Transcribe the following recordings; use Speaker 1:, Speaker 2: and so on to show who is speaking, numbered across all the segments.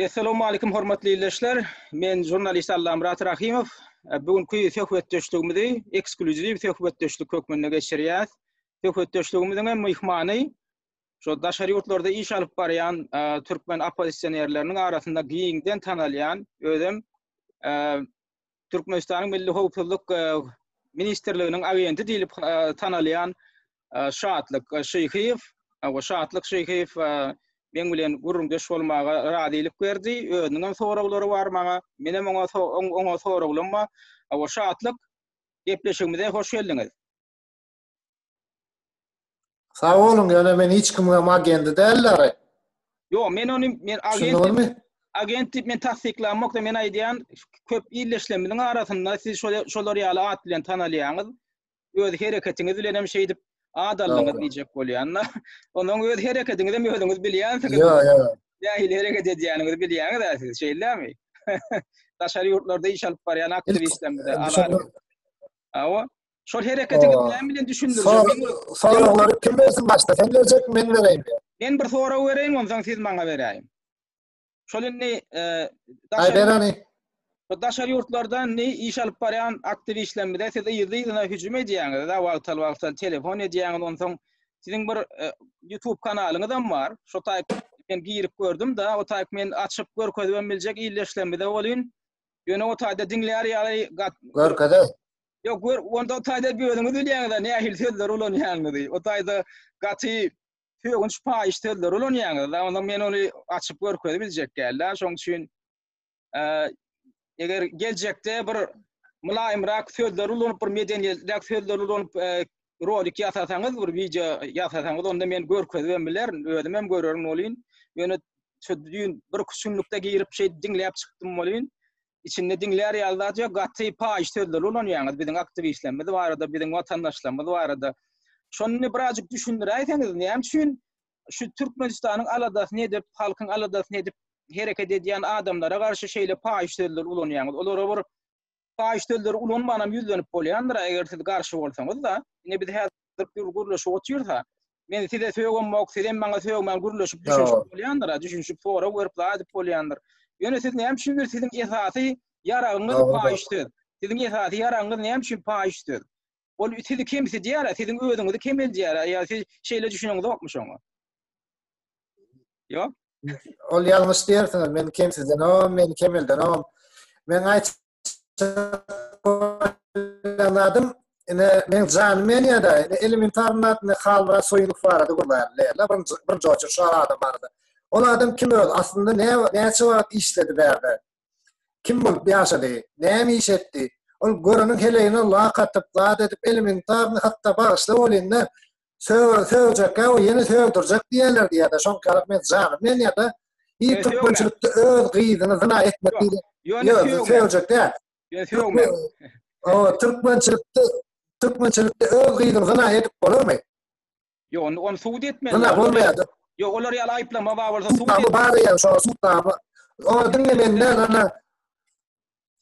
Speaker 1: Assalamu alaikum hormatly izleyijiler. Men jurnalist Allam Murat Rahimov. Bugünkü söhbetdeşligimizi ekskluziv söhbetdeşlik kökmünde geçirýär. Söhbetdeşligimiziň mehmany şo daşary ýurtlarda iş alyp barýan türkmen opozisiýonерleriniň arasynda giňden tanalýan özüm Türkmenistanyň Milli Howpsuzlyk Ministrliginiň agenti diýilip tanalýan Şatlyk Şeýhiýew. Şatlyk Şeýhiýew men bilen gurrundaş bolmaga radylyk berdi. Özüniň soraglary bar maňa. Menem oňa soraglanma. O Şatlyk gepleşigimize hoş geldiňiz.
Speaker 2: Sağ olun, yani men hiç kimge agenti däller.
Speaker 1: Yo, men agenti men tasdiklanmak da men aýdýan köp illeşleminiň arasynda siz şolary ýaly at bilen tanalýaňyz. Öz hereketiniz bilen hem şeýdip adallygyňyz diýjek bolýanlar. Onuň öz hereketinizi hem özüňiz bilýänsiz.
Speaker 2: Yo.
Speaker 1: Ýa-ni hereket edýäniňizi bilýäňiz da siz şeýlemi? Daşary ýurtlarda iş alyp barýan aktivistlerimize awa şol hereketinizi bilen düşündirjek.
Speaker 2: Soraglary kim bersin başda? Sen berjek, men bereyim.
Speaker 1: Men bir sora bereyim, ondan siz maňa berýän. Şolny daşary ýurtlardan iş alyp barýan aktivistlerimize siz ýyzyna hüjüm edýäňiz, wagtal telefon edýäňiz, ondan siziň bir YouTube kanalyňyz bar. Şo taýyp men girip gördüm da, o taýyp men açyp görkezmem biljek illeşlemide bolýan. Ýöne o taýda diňleýär ýaly
Speaker 2: görkede.
Speaker 1: Yo, onda o taýda bir özüňiz bilýäňiz da, nähil sözler ulanýanyňyzy. O taýda gaty tögünç paýyş sözler ulanýanyňyzy. Onda men onu açyp görkezip biljek geldi. Şoň üçin eger geljekde bir mulaýymrak sözler ulanyp, bir medeniýetlik sözler ulanyp rolik ýasasaňyz, bir video ýasasaňyz, onda men görkezmem biler, özüm hem görürüm bolýan. Ýöne şu bir küçünlükde girip diňläp çykdym bolýan. İçinde diňleýär ýalyda gaty paýyş sözler ulanýanyňyz, biziň aktivistlerimiz barada, biziň watandaşlarymyz barada. Şonu birazjyk düşündirýäňiz, näme üçin şu Türkmenistanyň aladasyny edip, halkyň aladasyny edip hereket edýän adamlara garşy şeýle paýyş sözler ulanýanyňyz. Olara bir paýyş sözler ulanmanam ýüzlenip bolýandyr, eger siz garşy bolsaňyz da. Ine biz häzir bir guruluşy oturýarsa, men size söýgem, siz maňa söýgem, guruluşyp düşünýär bolýandyr, düşünýip sonra berip adyp bolýandyr. Ýöne siz näme üçin siziň esasy ýaragyňyz paýyş söz. Siziň esasy ýaragyňyz näme üçin paýyş söz? Ol sizi kimse diýär, siziň özüňizi kim diýär, ýa siz şeýle düşünýäňiz okmuş oňa. Yo?
Speaker 2: Ol ýalňyş diýersiňiz, men kimsizden, men kemelden, men aýtdym, men janym men ýa-da elementarnatyny halra soýulyp barady gurlarlar. Bir joçur şol adam bardy. Ol adam kim öl? Aslında näçe wagt işledi bärde? Kim bolup ýaşady? Näme iş etdi? Ol görüniň heleýine laqatyp, edip elementarny hatda bagyşlap bolýanda söwjekkä o ýene söwdürjek diýerler diýär. Şoňkalyk men janym men ýa-da Türkmençilikde öz gyýdyny zina etmek diýer. Ýöne söwjekkä. O Türkmençilikde öz gyýdyny zina edip bolarmy?
Speaker 1: Yo, onu suud etmeli.
Speaker 2: Zina bolmaýady.
Speaker 1: Yo, olar ýaly aýplama bolsa suud
Speaker 2: etmeli. Ama bari ýa, şo suudama. O dinlemenden ana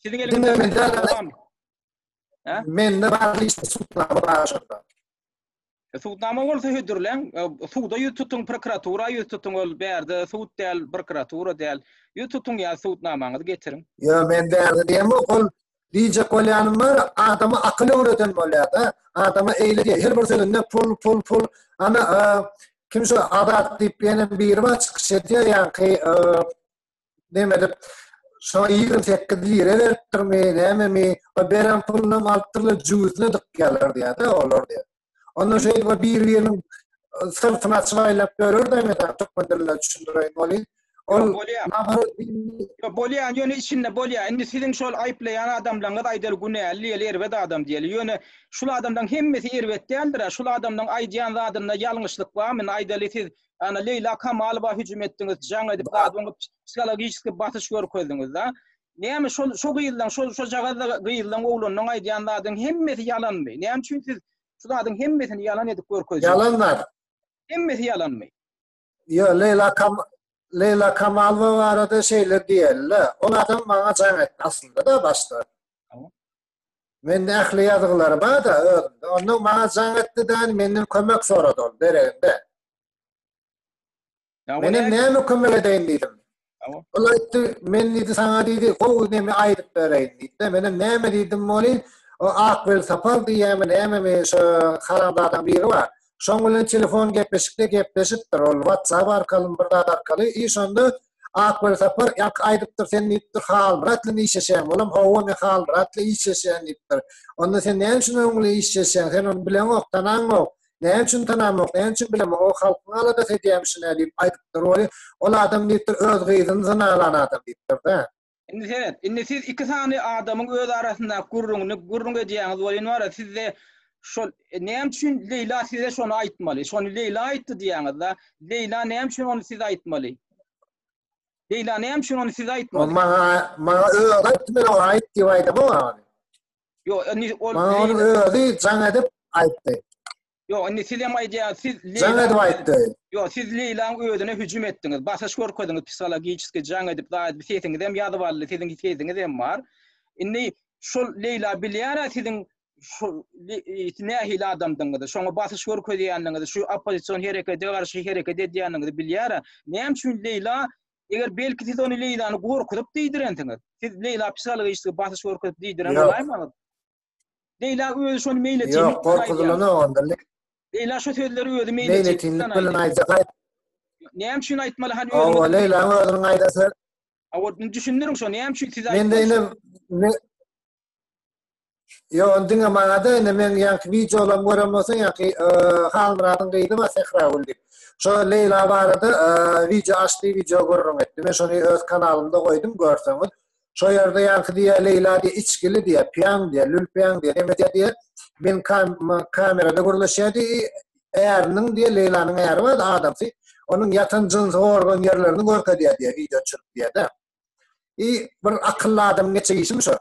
Speaker 1: siziň elimizde
Speaker 2: men de bari işte suudama başlap.
Speaker 1: Suudnama bolsa hödürlen, suuda ýütutyň prokuratura ýütutyň ol berde, suud däl, prokuratura däl. Ýütutyň ýa suudnamaňyzy getiriň.
Speaker 2: Yo, men däl diýem ol diýjek bolýanym bar, adama akyl öwreten bolýar, adama eýle her bir sözünde pul ana kim şu adat diýip ýene bir çykyş edýär, ýa-ni demedip şo 28 lira berdirmi, näme o beren pulny altyryp juýsly dykýarlar diýär, olar diýär. Ondan şeýle bir ýylyň sırtyna çyvaýlap görür de men tokmandylar düşündirýän bolýar.
Speaker 1: Bolýan ýöne içinde bolýan. Indi siziň şol aýplaýan adamlaryňyz aýdal günäli erwet adam diýeli. Ýöne şul adamdan hemmesi erwet däldir. Şul adamdan aýdýan zadyna ýalňyşlyk bar. Men aýdaly siz ana Leyla Kamalova hüjüm etdiňiz, jaň edip gadyňy psikologik batyş görkezdiňiz da. Näme şol gyýylan, şol jagada gyýylan oglanyň aýdýan zadyň hemmesi ýalanmy? Näme üçin siz şol adyň hemmesini ýalan edip görkezdiňiz?
Speaker 2: Ýalanlar.
Speaker 1: Hemmesi ýalanmy?
Speaker 2: Yo, Leyla Kamalova barada şeýler diýerler. O adam maňa jaň etdi aslında da başda. Mende ähli ýazgylary bar da, onu maňa jaň etdi da menden kömek sorady ol, berende. Menem näme kömek edeýin diýdim. Ola aytdy, men dedi sana dedi, "Gowy neme aýdyp bereýin" diýdi. Menem näme diýdim bolýan? O Akbel Sapar diýýärmi, näme şu haramlardan biri var. Şoň bilen telefon gepleşipdir, ol WhatsApp arkaly, bir zat arkaly. Şonda Akbel Sapar ýak aýdypdyr, sen diýipdir, "Hal, ratly işeşen, bolam hawa me hal, ratly işeşen" diýipdir. Onda sen näme üçin oňly işeşen? Sen onu bilenok, tananok. Näme üçin tananok? Näme üçin bilenok? O halkyň alada edýärmişin diýip aýdypdyr. Ol adam diýipdir, öz gyzyny zanalan adam diýipdir da.
Speaker 1: Indi siz iki tane adamın öz arasında gurrun edýäňiz bolýan bar, sizde şol näme üçin Leyla size şonu aýtmaly? Şonu Leyla aýtdy diýäňiz da, Leyla näme üçin onu size aýtmaly? Leyla näme üçin onu size aýtmaly?
Speaker 2: Maňa öz aýtdy, o aýtdy diýip bu.
Speaker 1: Yo,
Speaker 2: Maňa özi jaň edip aýtdy.
Speaker 1: Yo, indi siz hem aýdýar, siz
Speaker 2: Jaň edip aýtdy.
Speaker 1: Yo, siz Leyla'nın özüne hücum etdiňiz. Basaş görkezdiňiz, psikologik jaň edip daýyp seýtiňiz hem ýady barly, siziň seýtiňiz hem bar. Indi şol Leyla bilýär, siziň şu nähili adamdyňyz, şoňa basaş görkezýändiňiz, şu opozisiýon herekete garşy hereket edýändiňiz bilýär. Näme üçin Leyla, eger belki siz onu Leyla'ny gorkutyp diýdirendiňiz. Siz Leyla psikologik basaş görkezip diýdiren bolaýmy? Leyla özü şonu meýle etýär.
Speaker 2: Ýok, gorkudylyny onda.
Speaker 1: Leyla şu sözleri özü meýle
Speaker 2: Leyla tinlik bilen aýdjak.
Speaker 1: Näme üçin aýtmaly hany
Speaker 2: O Leyla özüň aýdasy.
Speaker 1: Awatny düşündirin şo, näme üçin siz
Speaker 2: Men de ine yo ondiňe maňada ine men ýa-ki videolar göremezsen ýa-ki halmyradyň gyýdy we sehra boldy. Şo Leyla barada video açdy, video görürüm etdi. Men şonu öz kanalymda goýdum, görseňiz. Şo ýerde ýa-ki diýär Leyla diýär, içkili diýär, piýan diýär, lülpiýan diýär, näme diýär? Ben kamerada görülüşýärdi. Ääriniň diýär Leylanyň äri var, adamsy. Onun yatan jynsy organ ýerlerini görkezýär diýär, video çykyp diýär da. Bir akıllı adam neçe işim şu?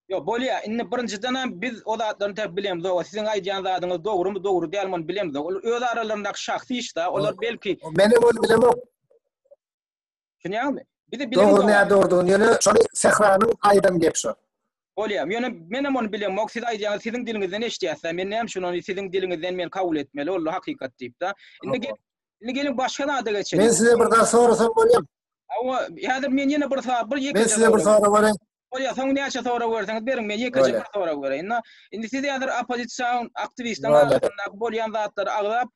Speaker 1: Yo, bolýa, indi birinciden biz o zatlaryny täp bilemiz. O siziň aýdýan zadyňyz dogrymy, dogry dälmi bilemiz. Ol öz aralaryndaky şahsy işde, olar belki
Speaker 2: Meni bol bilemok.
Speaker 1: Şuňamy? Bir de bilemiz.
Speaker 2: Dogry näde durduğun ýöne şonu sehranyň aýdan gep şu.
Speaker 1: Bolýa, menem onu bilemok. Siz aýdýan siziň dilinizden eşdýärse, men näme şunu siziň dilinizden men kabul etmeli, ol hakykat diýip da. Indi gelin başga nada geçelim.
Speaker 2: Men size bir daha sorasam bolýar.
Speaker 1: Awa, häzir men ýene
Speaker 2: Men size bir soru bereyim.
Speaker 1: Bolýa, soň näçe soru berseňiz beriň, men ýekje bir soru bereyim. Indi siz häzir opozisiýon aktivistler bolýan zatlar agyp,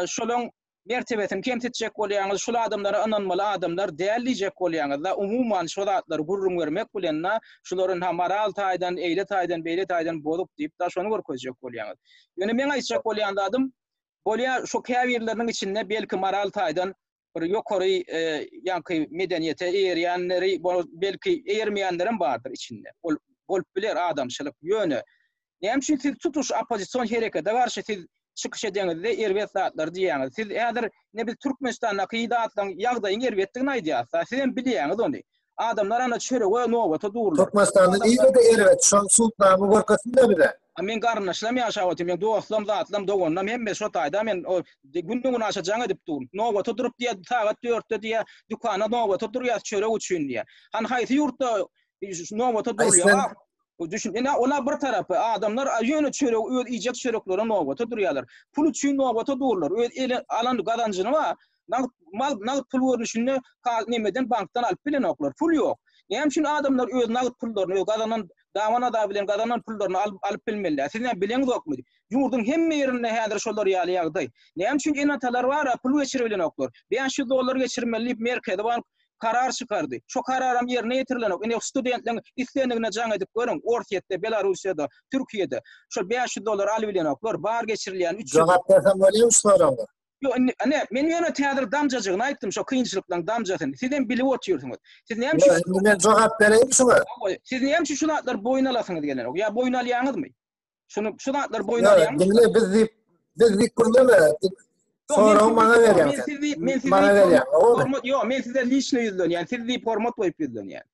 Speaker 1: şolaň mertebesini kemsetjek bolýaňyz, şol adamlara ananmaly adamlar däliýjek bolýaňyz da umumyň şol zatlar gurrun bermek bilen şolaryň ha moral taýdan, eýle taýdan, beýle taýdan bolup diýip da şonu görkezjek bolýaňyz. Ýöne men aýtjak bolýan adam, bolýa şu käbirleriň içinde belki moral taýdan bir ýokary ýa-ki medeniýete eýerýänleri, belki eýermeýänlerim bardyr içinde. Bolup biler adamçylyk ýöne. Näme üçin siz tutuş opozisiýon herekete garşy siz çykyş edýäňizde erwet zatlar diýýäňiz. Siz häzir ne bil Türkmenistanyň akydatlaryň ýagdaýyny erwetdigini aýdýarsa, siz hem bilýäňiz onu. Adamlar ana çörege nowata durlar.
Speaker 2: Türkmenistanyň ýerde erwet, şoň sultany gorkasynda bile.
Speaker 1: Men garnaşlam ýaşawaty, men dostum zatlam dogonnam hemme şo taýda men o gündüňün açajaň edip durum. Nowata durup diýär, sagat 4-de diýär, dukana nowata durýar çörek üçin diýär. Han haýsy ýurtda nowata durýar. O düşün, ona bir tarapy adamlar ýöne çörek, öz iýjek çöreklere nowata durýarlar. Pul üçin nowata durlar. Öz ele alan gadanjyny wa mal pul görüşünde nemeden bankdan alyp bilen oklar. Pul ýok. Näme üçin adamlar öz nagyt pullaryny, gadanan damana da bilen gadanan pullaryny alyp bilmeliler. Siz näme bileňiz okmy? Ýurdun hemme ýerinde häzir şolar ýaly. Näme üçin enatalar bar, pul geçirilen oklar. $500 geçirmeli merkeze bank karar çykardy. Şo kararam ýerine ýetirilen ok. Indi studentleň islenigine jaň edip görüň, Ortiýetde, Belarusiýada, Türkiýede şo $500 alybilen oklar bar geçirilýän 3
Speaker 2: Jogap bersem bolýarmy soraňa?
Speaker 1: Yo, men ýöne täzir damjagyny aýtdym, şo kynçylyklaryň damjasyny. Sizden bilip oturýarsyňyz. Siz näme
Speaker 2: üçin men jogap bereyim şuna?
Speaker 1: Siz näme üçin şunu atlar boyuna alasyňyz gelen ok? Ya boyuna alýaňyzmy? Şunu atlar boyuna alýaňyz?
Speaker 2: Dinle biz dik gurlama. Soraň maňa berýär.
Speaker 1: Men sizi format, yo, men size liçny ýüzlän, ýani sizi format goýup ýüzlän ýani.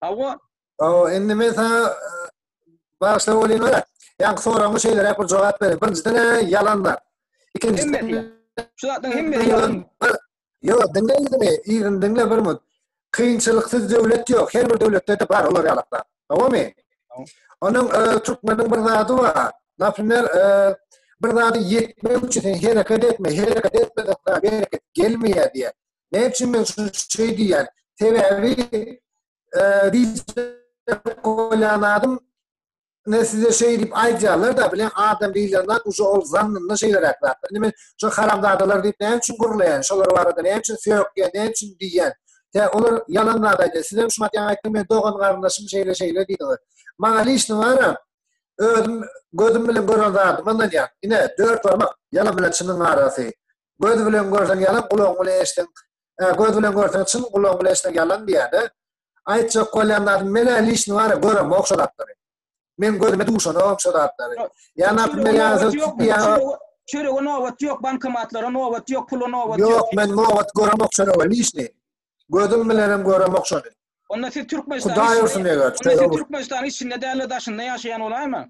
Speaker 1: Awa,
Speaker 2: endi men sana başla bolýan wala. Ýa-ni soraňa şeýlere bir jogap berip, birinciden ýalanlar. İkincisi
Speaker 1: şu zatdan hemme ýalan.
Speaker 2: Yo, dinle bir mut. Kynçylyksız döwlet ýok. Her bir döwletde de bar olar ýalaklar. Tamamy? Onuň Türkmeniň bir zady bar. Näpmer bir zady ýetmek üçin hereket etme, bereket gelmeýär diýär. Ne için ben şu şey diyen tebevi koyanadım ne size şey deyip aycalar da bilen adam değiller uşu ol zannında şeyler aklatlar. Ne şu haramdadalar deyip ne için gurulayan şolar var da ne için yok ya ne için diyen. Te onlar yalanlardaydı. Size şu matyan aytdım ben doğan kardeşim şeyle deydi. Magali işte var. Gözüm bilen göründü. Bundan ya. Yine 4 parmak yalan bilen çının arası. Göz bilen görsen yalan, kulağın bilen eşten. Göz bilen görsen çın, kulağın bilen eşten yalan diýärdi. Aýtsa kolyanlar mele işni var görem okşadatlar. Men gözüme duşana okşadatlar. Ýa-ni men ýa
Speaker 1: Çöre o nowat yok, bankomatlara nowat yok, pulu nowat
Speaker 2: yok. Yok men nowat görem okşadatlar. Işni. Gözüm bilen görem okşadatlar.
Speaker 1: Onda siz Türkmenistan içinde däli daşynda ýaşaýan olaýmy?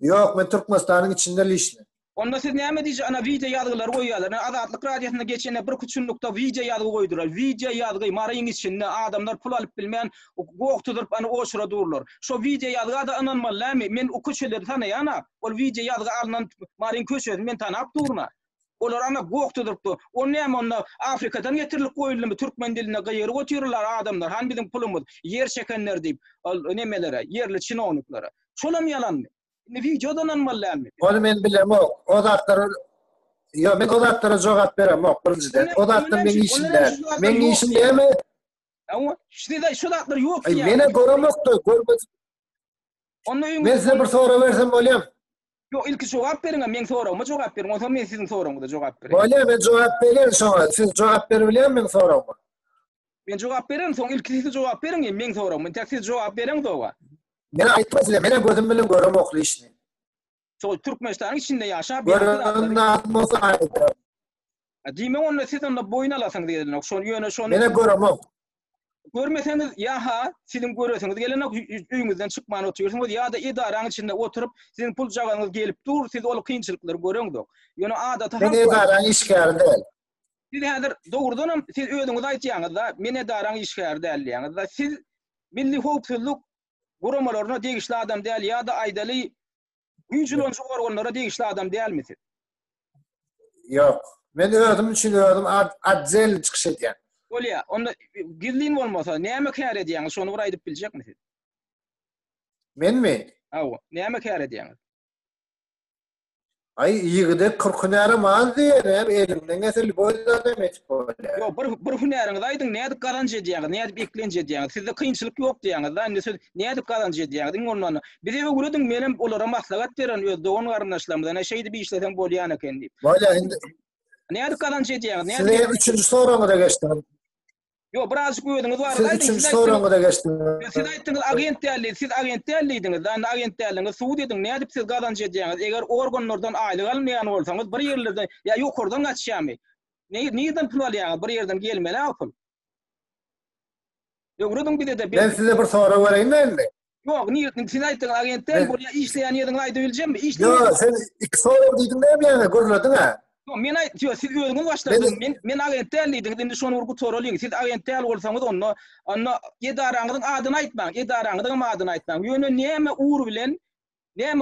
Speaker 2: Yok, men Türkmenistan'ın içinde lişni.
Speaker 1: Onda siz näme diýje ana video ýazgylar goýýarlar. Azatlyk radiosunda geçende bir küçünlükde video ýazgy goýdurar. Video ýazgy maraýyň içinde adamlar pul alyp bilmän gowukdyryp ana oşura durlar. Şo video ýazgy da ananmalymy? Men o köçeleri tanaýan. Ol video ýazgy alynan maraýyň köçesi men tanap durma. Olar ana gowukdyrypdy. O näme onda Afrikadan getirilip goýulmy türkmen diline gaýry götürirler adamlar. Han bizim pulumuz yer çekenler diýip nemelere, yerli çinowniklara. Şolam ýalanmy? Ne videodan anmalymy?
Speaker 2: Onu men bilem o zatlar yo men o zatlara jogap berem o birinjiden. O zatlar men işinde. Men işinde eme.
Speaker 1: Ama şide şu zatlar ýok
Speaker 2: ýa. Mene göremokdy, görmez. Men size bir soru versem bolýam.
Speaker 1: Yo ilki jogap beriň, men soragma jogap beriň. Onda men siziň soragyňyza jogap berem.
Speaker 2: Bolýar, men jogap berýän şoňa. Siz jogap berýän men soragma.
Speaker 1: Men jogap berem, soň ilki siz jogap beriň, men soragma. Men tek siz jogap berem doga.
Speaker 2: Men aýtmasyn, mene gözüm bilen göremokdy işni.
Speaker 1: So Türkmenistan'ın içinde yaşa
Speaker 2: göremokdy atmosfer.
Speaker 1: Diýme onda siz onda boyun alasyň diýdiler. Şonu ýöne şonu.
Speaker 2: Mene göremok.
Speaker 1: Görmeseňiz ýa-ha, sizin göreseňiz gelenek üýüňizden çykman oturýarsyňyz ýa-da idaraň içinde oturup sizin pul jagaňyz gelip dur, siz ol kynçylyklar göreňdi. Ýöne adata
Speaker 2: men idaraň işgär däl.
Speaker 1: Siz häzir dogrudanam siz öýüňizi aýtýaňyz da, men idaraň işgär däl diýäňiz da, siz milli howpsuzlyk goramalarına degişli adam däl ýa-da aýdaly güýçlönçü organlara degişli adam dälmisiz?
Speaker 2: Yok. Men özüm üçin özüm adzel çykyş edýän.
Speaker 1: Bolýa, onda gizlin bolmasa näme kär edýäňiz, şonu bir aýdyp biljekmisiz?
Speaker 2: Menmi?
Speaker 1: Awa, näme kär edýäňiz?
Speaker 2: Ay ýigide 40 günäre maz diýerim, elimden geseli boýlar demek bolýar.
Speaker 1: Yo, bir hünäriňiz aýdyň, näde garanji edýäňiz, näde beklenji edýäňiz, sizde kynçylyk ýok diýäňiz, da näde garanji edýäňiz, ondan. Bize göredim, menem olara maslahat beren öz dogan garyndaşlarymdan, şeýdi bir işlesem bolýan eken diýip.
Speaker 2: Bolýa, indi
Speaker 1: näde garanji edýäňiz, näde?
Speaker 2: Siz üçüncü soraňa da geçdim.
Speaker 1: Yo, biraz göýdüňiz bar.
Speaker 2: Siz üçüncü soraňa da geçdim.
Speaker 1: Siz aýtdyňyz agent däli, siz agent dälidiňiz. Da agent däliňiz suw diýdiň, näde siz garanji edýäňiz? Eger organlardan aýlyk almaýan bolsaňyz, bir ýerlerden ýa ýokurdan gaçýamy. Näden pul alýaňyz? Bir ýerden gelmeli pul. Yo, gördüň bir de
Speaker 2: ben size bir soru bereyim endi.
Speaker 1: Yok, niýe siz aýtdyň agent däl bolýa işleýän ýerden aýdyp biljenmi?
Speaker 2: Yo, sen iki soru diýdiň näme ýa-ni görüldüň ha?
Speaker 1: Yo, men aýtýar, siz öňüňiz başladyn. Men agent däl diýdiň, indi şonu urgu soralyň. Siz agent däl bolsaňyz onda edaraňyzyň adyny aýtmaň, edaraňyzyň adyny aýtmaň. Ýöne näme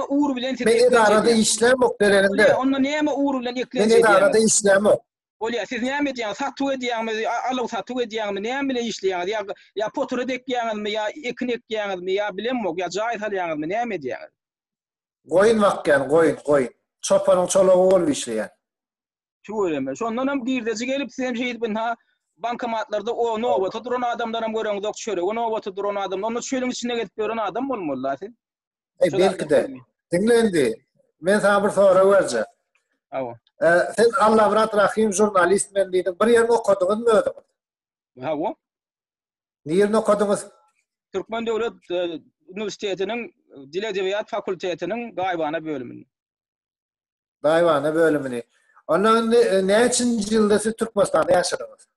Speaker 1: uğur bilen siz
Speaker 2: edarada işlemok derlerinde.
Speaker 1: Onda näme uğur bilen eklenýär?
Speaker 2: Edarada işlemok.
Speaker 1: Bolýa, siz näme diýäňiz? Satw edýäňmi, alyp satw edýäňmi, näme bilen işleýäňiz? Ýa potura dekýäňizmi, ýa ekin ekýäňizmi, ýa bilenmok, ýa jaý salýaňyzmy, näme edýäňiz?
Speaker 2: Goýun wakkan, goýun. Çopanyň çolagy bolup işleýär.
Speaker 1: Şöyleme. Şondan hem girdeji gelip sizem şeýdipin ha bankomatlarda o nowata duran adamlaram göreňiz ok şöyle. O nowata duran adam, onu çöleň içine gelip gören adam bolmaly sen.
Speaker 2: Belki de. Dinlendi. Men sana bir soru berjek.
Speaker 1: Awa.
Speaker 2: Sen Allah birat rahim jurnalist men diýdim. Bir ýerde okudyňyzmy özüň?
Speaker 1: Awa.
Speaker 2: Niýerden okudyňyz?
Speaker 1: Türkmen Döwlet Üniversitetiniň Dil Edebiyat Fakültetiniň gaýbana bölümini.
Speaker 2: Gaýbana bölümini. Ondan näçinji ýylda siz Türkmenistanda ýaşadyňyz?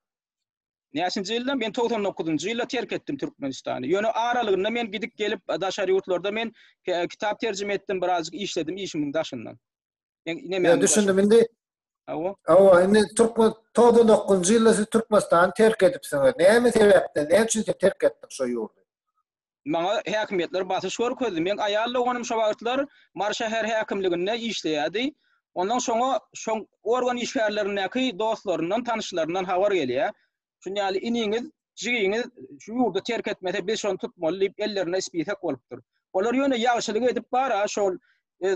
Speaker 1: Näçinji ýylda? Men 99-njy ýylda terk etdim Türkmenistany. Ýöne aralygynda men gidip gelip daşary ýurtlarda men kitap terjime etdim, birazjyk işledim işimiň daşyndan.
Speaker 2: Men düşündim indi.
Speaker 1: Awa,
Speaker 2: indi 99-njy ýylda siz Türkmenistany terk edipsiňiz. Näme sebäpden, näçin terk etdiň şo ýurtdy?
Speaker 1: Maňa häkimetler basyş görkezdi. Men aýalla oňam şo wagtlar Marşäher häkimliginde işleýärdi. Ondan sonra organ işgärlerindäki dostlarından, tanışlarından habar gelýär. Şunu ýaly iniňiz, jigiňiz şu ýurda terk etmese biz şonu tutmaly diýip ellerine ispitek bolupdyr. Olar ýöne ýagşylyk edip bara şol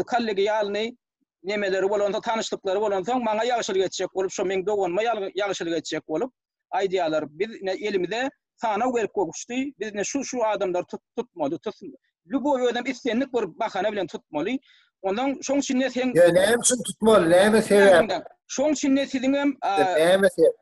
Speaker 1: kallegi ýalyny nemeleri bolanda tanışlyklary bolanda maňa ýagşylyk etjek bolup şo meň doganma ýagşylyk etjek bolup aýdýarlar. Biz elimizde sana gelip kokuşdy. Biz şu adamlar tutmaly, Lübo adam istenlik bir bahane bilen tutmaly. Ondan şoň içinde sen
Speaker 2: näme üçin tutmaly, näme sebäp?
Speaker 1: Şoň içinde siziň hem
Speaker 2: Näme sebäp?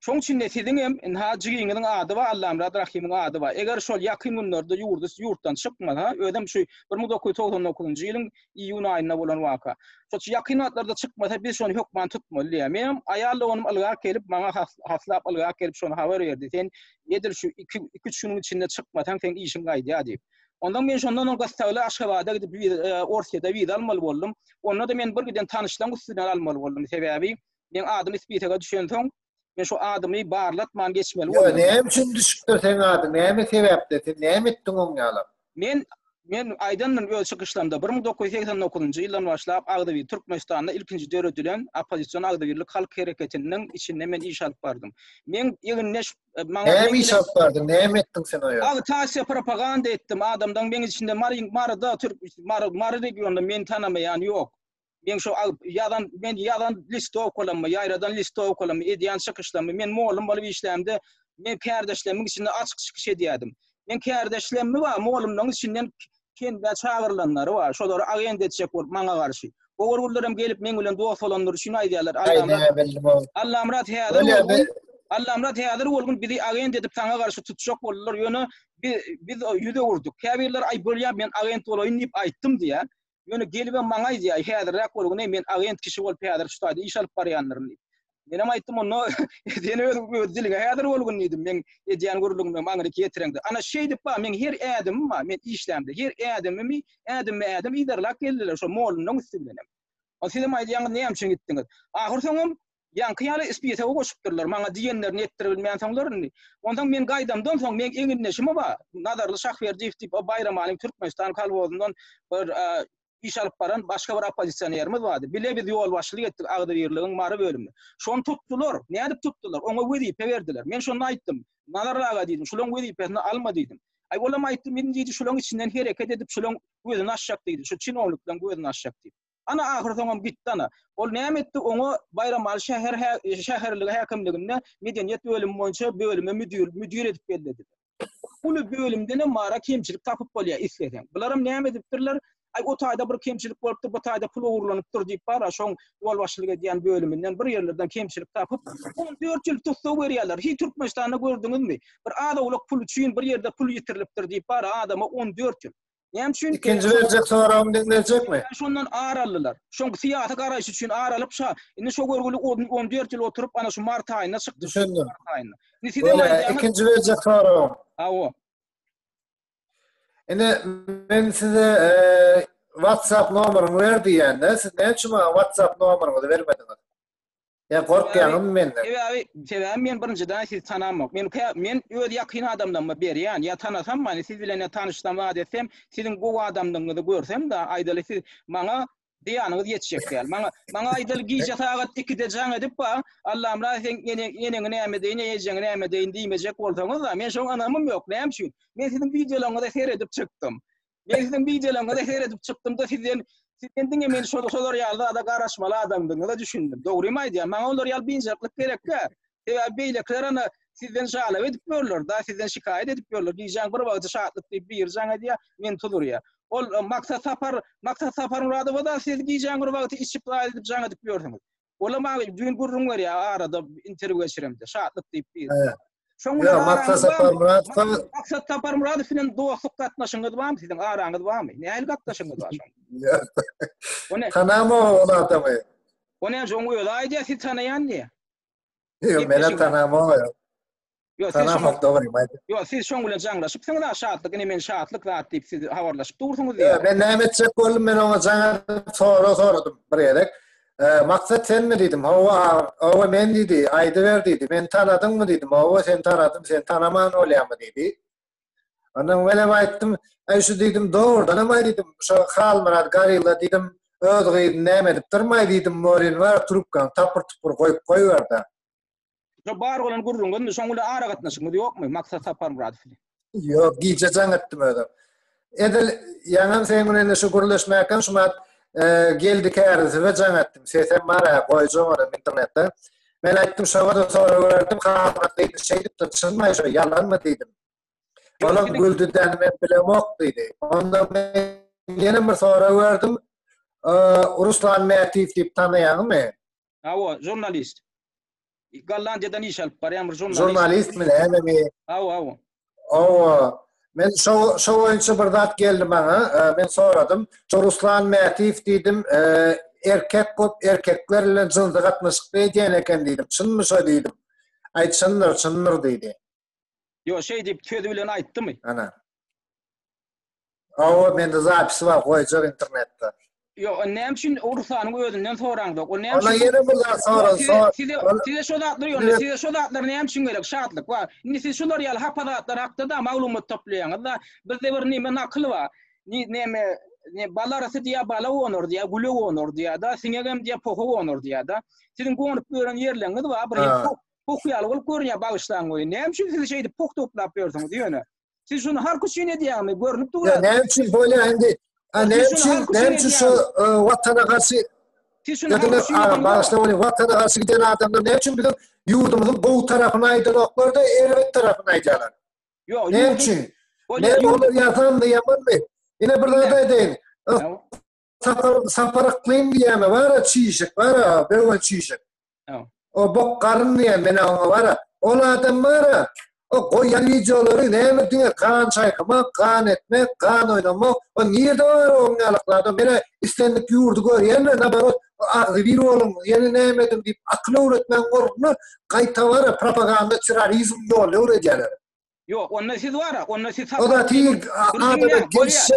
Speaker 1: şoň içinde siziň hem hajigiňiň ady bar, Allah'ım Rahim'iň ady bar. Eger şol ýakyn günlerde ýurtdan çykmasa, ödem şu 1999-njy ýylyň iýun aýyna bolan waka. Şol ýakyn atlarda çykmasa biz şonu hökman tutmaly. Meňem aýallagynym algar kelip maňa haslap algar kelip şonu habar berdi. Sen edir şu 2-3 güniň içinde çykmasan sen işiň gaýdy diýip. Ondan men şondan gazeteli Aşgabatda gidip Orsiýada wiza almaly boldum. Onda da men bir giden tanışlan üstüne almaly boldum. Sebäbi men adymy ispitege düşen soň men şu adymy barlatman geçmeli boldum.
Speaker 2: Näme üçin düşüpdir sen ady? Näme sebäpde? Sen näme etdiň oňňalap?
Speaker 1: Men aýdandan öz çykyşlarymda 1989-njy ýyldan başlap Agdawy Türkmenistanda ilkinji döredülen opozisiýon Agdawyrlyk halk hereketiniň içinde men iş alyp bardym. Men ýygyny
Speaker 2: näme iş alyp bardym? Näme etdiň sen o ýa?
Speaker 1: Agitaasiýa propaganda etdim. Adamdan men içinde Marada Mar regionda men tanamayan ýok. Men şu ýadan liste okulanma, ýaýradan liste okulanma, edýän çykyşlarmy men molum bolup işlemde men kärdeşlerimin içinde açyk çykyş edýärdim. Men kärdeşlerimi we molumnyň içinden kende çağırlanlary var. Şolary agent etjek bolup maňa garşy. O gurgullaram gelip men bilen dost bolanlar şunu aýdýarlar. Allah'ım Allah'ım häzir bolgun bizi agent edip taňa garşy tutjak bollar ýöne biz ýüze vurduk. Käbirler ay bolýar men agent bolaýyn diýip aýtdym diýär. Ýöne gelip maňa aýdýar häzirrak bolguny men agent kişi bolup häzir şu taýda iş alyp barýanlaryny. Men hem aýtdym onu seni öz dilige häzir bolgun diýdim men edýän gurulugymdan maňa getireňdi. Ana şey diýip ba men her ädimim ba men işlemde her ädimim iderlak geldiler şo molumnyň üstünden. O siz aýdýan näme üçin gitdiňiz? Ahir soňam ýankyýaly ispiyete goşupdyrlar. Maňa diýenlerini etdirip bilmeýän soňlaryny. Ondan men gaýdamdan soň men eňinleşimi ba Nazarly Şahberdiýew diýip Bayram Alim Türkmenistan kalbozundan bir iş alyp baran başga bir opozisiýonerimiz bardy. Bile biz ýol başlyk etdik Agdawyrlygyň mary bölüminde. Şonu tutdular. Näde tutdular? Oňa wezipe berdiler. Men şonu aýtdym. Nazarly aga diýdim. Şulan wezipesini alma diýdim. Ay bolam aýtdym men diýdi şulan içinden hereket edip şulan gözüni açjak diýdi. Şu çinowlukdan gözüni açjak diýdi. Ana ahir soňam gitdi ana. Ol näme etdi? Oňa Bayram Aly şäherligi häkimliginde medeniýet bölümi boýunça bölüme müdür edip berdi. Ulu bölümde mara kemçilik tapyp bolýar isleýän. Bularam näme edipdirler? Ay o taýda bir kemçilik bolupdy, bu taýda pul uğurlanypdyr diýip bara şoň ýol başlyk edýän bölüminden bir ýerlerden kemçilik tapyp 14 ýyl tutsa berýärler. Hiç Türkmenistanda gördüňizmi? Bir adalyk pul üçin bir ýerde pul ýitirilipdir diýip bara adama 14 ýyl. Näme üçin?
Speaker 2: İkinji berjek soram dinleýekmi?
Speaker 1: Şondan aralylar. Şoň syýasy garaýşy üçin aralyp şa. Indi şo görgülik 14 ýyl oturup ana şu mart aýyna çykdy.
Speaker 2: Düşündim.
Speaker 1: Aýyna.
Speaker 2: İkinji berjek soram.
Speaker 1: Awo.
Speaker 2: Men size WhatsApp numaryny berdi ýa-da, siz näme üçin WhatsApp numaryňyzy bermediňiz? Ya korkýaňym menden.
Speaker 1: Sebäbi men birinciden siz tanamak. Men öz ýakyn adamdan berýän, ýa tanasam mani siz bilen tanışsam wa desem, siziň bu adamlygyňyzy görsem da aýdaly siz maňa diýanyňyz ýetjek däl. Maňa aýdaly giýje sagat 2-de jaň edip ba, Allah'ım sen ýene näme diýen, ýejeň näme diýen diýmejek bolsaňyz da, men şoň anamym ýok, näme üçin? Men siziň videolaryňyzy seredip çykdym. Da sizden diňe men şolar ýalda da garaşmaly adamdyňyzy düşündim. Dogrymy aýdýar? Maňa olar ýal binjaklyk gerekkä. Sebäbi beýlekler ana sizden şalap edip berler da, sizden şikaýet edip berler. Giýjan bir wagty şatlyk diýip bir jaň edýär, men tudurýar. Ol maksat sapar muradowy da siz giýjan bir wagty içip edip jaň edip berdiňiz. Ola maňa düýün gurrun berýär, arada interwýu geçiremde, şatlyk diýip bir.
Speaker 2: Ya maksat
Speaker 1: sapar muradow bilen dostluk gatnaşyňyz barmy? Siziň araňyz barmy? Näme gatnaşyňyz bar şoň?
Speaker 2: Tanama onu adamy.
Speaker 1: Onu şoň öýle aýdýar, siz tanaýan diýe.
Speaker 2: Yo, meni tanama.
Speaker 1: Yo,
Speaker 2: tanamak dogry maýdy.
Speaker 1: Yo, siz şoň bilen jaňlaşyp, siň da şatlyk, men şatlyk zat diýip siz habarlaşyp dursunuz
Speaker 2: diýe. Men näme etjek boldum, men oňa jaňa soradym bir ýerek. Maksat sen mi dedim, hava men dedi, aýdy ber dedi, men tanadın mı dedim, hava sen tanadın, sen tanaman olýarmy dedi. Ondan welem aýtdym, şu dedim, doğrudan ama dedim, şu Halmurat Garilla dedim, ödüğü näme edip durmay diýdim morin var trupkan tapır tupur koyup koyuverdi.
Speaker 1: Şu bar olan gurrungun soňra ara gatnaşyň ýokmy? Maksat sapar murad fili.
Speaker 2: Yok, giýjeň etdim ödüm. Edil ýanam sen ene şu guruluşmaýan şumat geldi kärzi we jaň etdim. Sesem mara goýjam internetde. Men aýtdym şowada sonra verdim, haýat diýdi, şeýdip çynmaý şo ýalanmy diýdim. Olam güldüden men bilemok diýdi. Onda men ýene bir sonra verdim. Ruslan Mätiýew diýip tanıýarmy?
Speaker 1: Awa, jurnalist. Gollandiýadan iş alyp barýan bir jurnalist.
Speaker 2: Jurnalist mi? Hemi.
Speaker 1: Awa.
Speaker 2: Awa. Men şo oyunçy bir zat geldi bana. Men soradım. Ruslan Mätiýew diýdim. Erkek köp erkekler bilen jyldy gatnaşyk beýen eken diýdim. Çynmy şo diýdim. Çyndyr diýdi.
Speaker 1: Yo şey diýip tödi bilen aýtdymy?
Speaker 2: Ana. Awa mende zapis var goýjak internetde.
Speaker 1: Yo näme üçin Ruslanyň özünden soraňdy? O näme
Speaker 2: Ona ýene bir zat soran.
Speaker 1: Size şo zatlar ýöne, size şo zatlar näme üçin gerek? Şatlyk bar. Indi siz şolar ýaly hapadatlar hakda da maglumat toplaýaňyz da bizde bir näme nakly bar. Näme balar arasy diýä bala onur diýä, gulu onur diýä da, siňegem diýä pohu onur diýä da. Sizin gonyp gören ýerleňiz bar, bir pohyaly bolup görünýär bagışlaň goýy. Näme üçin siz şeýdi poh toplap berýärsiňiz diýene? Siz şunu har kuçyne diýärmi? Görünüp durýar.
Speaker 2: Näme üçin böyle endi? Näme üçin şu watana garşy watana garşy giden adamlar näme üçin bizim ýurdumyzyň gowy tarabyna aýdylaklar da erbet tarabyna aýdýarlar?
Speaker 1: Yo,
Speaker 2: näme üçin? Näme olur ýazandy ýamanmy? Ine bir zat aýdyn. Saparak claim diýäme bara çyşyk bara, beýle çyşyk. O bok garyn diýen mena bara. Ol adam bara. O goýan videolary näme diýe kan çaýkamak, kan etmek, kan oynamak. O nirde var o ňalyklarda mene istendik ýurdu görýän nabarat agzy bir bolum, ýene näme edip diýip akly öwretmän gorpny gaýta var propaganda terrorizm ýoly öwredýärler.
Speaker 1: Yo, onna siz wara, onna siz
Speaker 2: o da tiýik adada gelişip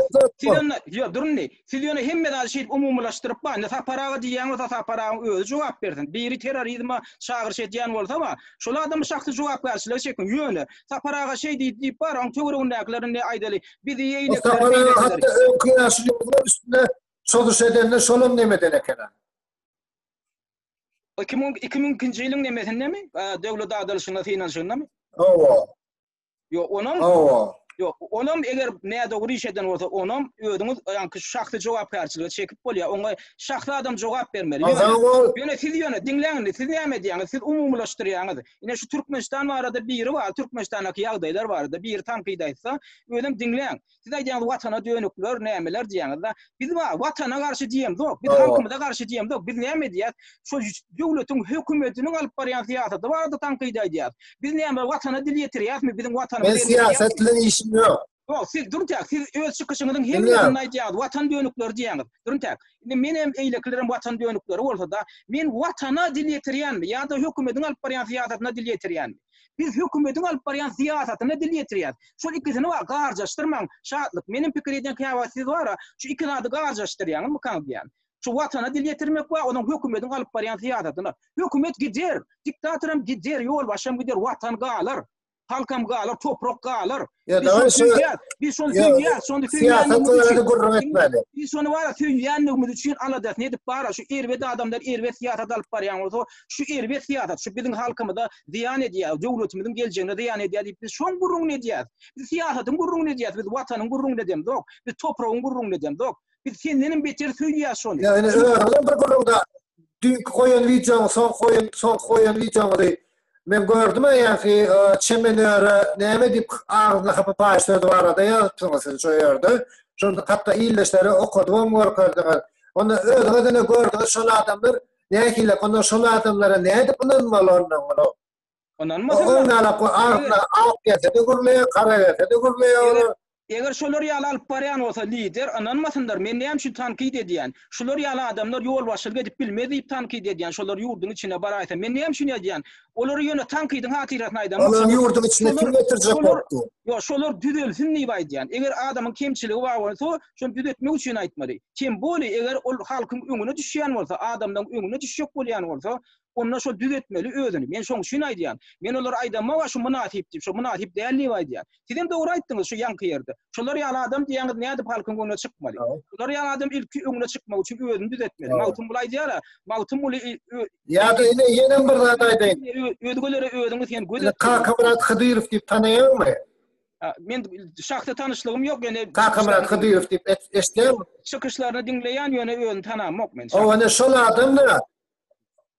Speaker 1: yo, durun. Siz ýöne hemme da şeýip umumlaşdyryp ba, ne saparaga diýen bolsa saparaga özü jogap bersin. Biri terrorizma şagyr şedýän bolsa ba, şol adam şahsy jogap berýär şeýkin ýöne. Saparaga şeý diýip bar, oň töweregindäkilerini aýdaly. Bizi ýeýle
Speaker 2: saparaga hatda öňküýaşlygyň üstüne soduş edenler şolum demeden eken.
Speaker 1: 2000-nji ýylyň nemesindemi? Döwlet adalyşyna finansyonamy?
Speaker 2: Owa.
Speaker 1: Yo, onam Yo, onam eger näde guriş eden bolsa, onam ödüňiz ýa-ni şahsy jogapkärçiligi çekip bolýar. Oňa şahsy adam jogap bermeli. Ýöne siz ýöne diňleňiz, siz näme diýäňiz, siz umumlaşdyrýaňyz. Ine şu Türkmenistan barada biri bar, Türkmenistanaky ýagdaýlar barada bir tanqydaýsa, ödüm diňleň. Siz aýdýaňyz watana dönükler, nämeler diýäňiz da, biz watana garşy diýemdik, biz halkymyza garşy diýemdik. Biz näme diýär? Şu döwletiň hökümetiniň alyp barýan siýasaty barada tanqydaýar. Biz näme watana dil ýetirýärmi? Biziň watanymy
Speaker 2: ben siýasat bilen işim ýok.
Speaker 1: Yo, siz duruntak, siz öz çıkışınızın hemlerini aýdýar, watan dönükler diýäňiz. Duruntak, indi menem eýleklerim watan dönükleri bolsa da, men watana dil ýetirýänmi, ýa-da hökümetiň alyp barýan siýasatyna dil ýetirýänmi? Biz hökümetiň alyp barýan siýasatyna dil ýetirýär. Şol ikisini garşaşdyrmaň, şatlyk. Menim pikir eden käwasiz bara, şu iki nady garşaşdyrýaňyz mıkan diýän. Şu watana dil ýetirmek we onuň hökümetiň alyp barýan siýasatyna. Hökümet gider, diktatoram gider, ýol başam gider, watan galar. Halkam galar, toprak galar. Biz şonu süýýär, şonu süýýär. Biz şonu wara süýýänligimiz üçin aladat ne edip bara şu erbet adamlar erbet siýasat alyp barýan bolsa, şu erbet siýasat şu biziň halkymyza ziýan edýär, döwletimiziň geleceğine ziýan edýär diýip biz şoň gurrun edýär. Biz siýasatyň gurrun edýär, biz watanyň gurrun edýämdik, biz topragyň gurrun edýämdik. Biz senden beter süýýär şonu.
Speaker 2: Ýani bir gurrunda dünki koýan video, son koýan video men gördüm ýa-ki çemenere näme diýip agzyna kapy başlady barada ýatyňyz şo ýerde. Şonda hatda ýyldaşlary okudum, görkärdiler. Onda öňe gördüm şol adamlar näkile onda şol adamlara näde bunanmalaryndan
Speaker 1: onanmasyn.
Speaker 2: Onlara agzyna alyp gelse de gurlaya, kara gelse de gurlaya.
Speaker 1: Eger şolar ýaly alyp barýan bolsa lider, ananmasynlar. Men näme şu tanqid edýän? Şolar ýaly adamlar ýol başyga edip bilmedi, tanqid edýän. Şolar ýurduň içine barýsa, men näme şunu edýän? Olar ýöne tanqidyň hatyratyny aýdan.
Speaker 2: Olar ýurdun içine kim getirjek boldy?
Speaker 1: Yo, şolar düzelsin diýip aýdýan. Eger adamyň kemçiligi bar bolsa, şonu düzeltmek üçin aýtmady. Kim boli eger ol halkyň öňüne düşýän bolsa, adamdan öňüne düşýek bolýan bolsa, Ondan şol düzetmeli özünü. Men şoň şunu aýdýan. Men olar aýdama şu münasip diýip, şu münasip dälli aýdýan. Sizem dogry aýtdyňyz şu ýanky ýerde. Şolar ýaly adam diýäňiz näde halkyň öňüne çykmaly. Şolar ýaly adam ilki öňüne çykmak üçin özüni düzetmeli. Mawtym bulay diýär. Mawtym buly
Speaker 2: ýa-da ýene bir zat aýdaýyn.
Speaker 1: Özgölere özüňiz ýen gözet.
Speaker 2: Kakamrat Xydyrow diýip tanaýarmy?
Speaker 1: Men şahsy tanışlygym ýok, ýene
Speaker 2: Kakamrat Xydyrow diýip eşdäm.
Speaker 1: Çykyşlaryny dinleýän ýöne özüni tanamok men.
Speaker 2: O ene şol adamlar.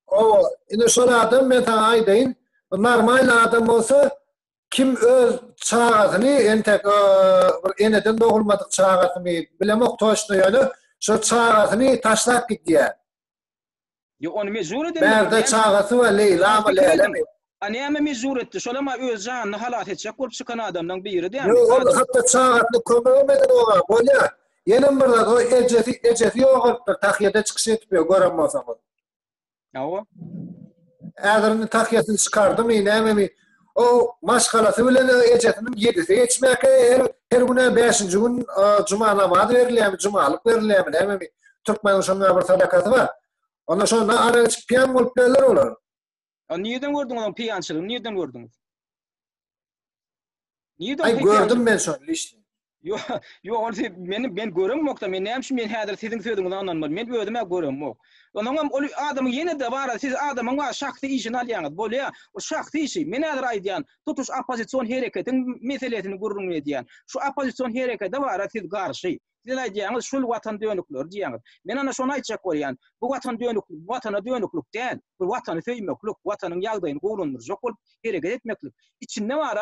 Speaker 2: O ene şol adam men taňa aýdaýyn. Normal adam bolsa kim öz çağatyny entek bir eneden dogulmadyk çağatyny bilemok toşna ýöne şu çağatyny taşlap gitýär.
Speaker 1: Yo onu mezur edin.
Speaker 2: Berde çağaty we Leyla mı Leyla mı?
Speaker 1: Anäme mezur etdi. Şolama öz janyny halat etjek bolup çykan adamdan biri de.
Speaker 2: Yo o hatta çağatyny kömegmeden olar. Bolýa. Ýene bir zat o ejeti ýogurtdyr. Tahyýada çykyş etmiyor görenmesem.
Speaker 1: Ýa-o.
Speaker 2: Ädirini tahyýasyny çykardym, näme o maşgalasy bilen ejetiniň 7-si geçmäke her güne 5-nji gün juma namazy berilýär, jumalyk berilýär, näme Türkmen şonda bir sadakasy bar. Onda şonda ara piyan bolup geller olar.
Speaker 1: Niýeden gördüň onu piyançylygy? Niýeden gördüňiz? Niýeden?
Speaker 2: Ay gördüm men şonu işte.
Speaker 1: Yo, onu men göremokda, men näme men häzir siziň sözüňizi anlanmady. Men özüme göremok. Onam o adamı ýene de bar, siz adamyň şahsy işini alýaňyz. Bolýa, o şahsy işi. Men häzir aýdýan, tutuş opozisiýon hereketiň meselesini gurrun edýän. Şu opozisiýon hereketi bar, siz garşy. Siz aýdýaňyz şol watan dönükler diýäňiz. Men ana şonu aýtjak bolýan. Bu watan dönüklik, watana dönüklik däl. Bu watany söýmeklik, watanyň ýagdaýyny gowrundyryjak bolup hereket etmeklik. İçinde bar,